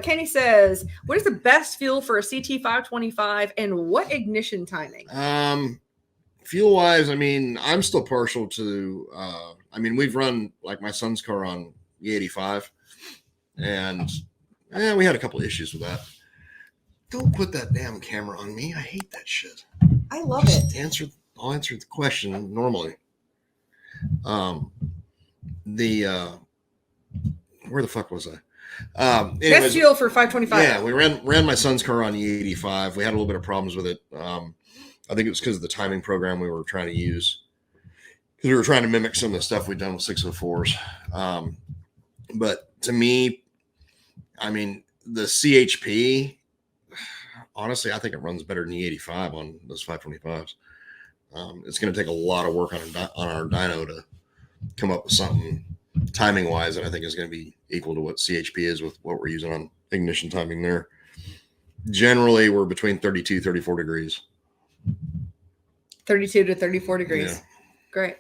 Kenny says, what is the best fuel for a CT525 and what ignition timing? Fuel wise, I mean, I'm still partial to, we've run like my son's car on E85 and we had a couple of issues with that. Don't put that damn camera on me. I hate that shit. I love it. I'll answer the question normally. Where the fuck was I? Best fuel for 525. Yeah, we ran my son's car on E85. We had a little bit of problems with it. I think it was because of the timing program we were trying to use. Because we were trying to mimic some of the stuff we'd done with 604s. But to me, I mean, the CHP, honestly, I think it runs better than E85 on those 525s. It's going to take a lot of work on our dyno to come up with something timing wise that I think is going to be equal to what CHP is with what we're using on ignition timing there. Generally, we're between 32, 34 degrees. 32 to 34 degrees. Yeah. Great.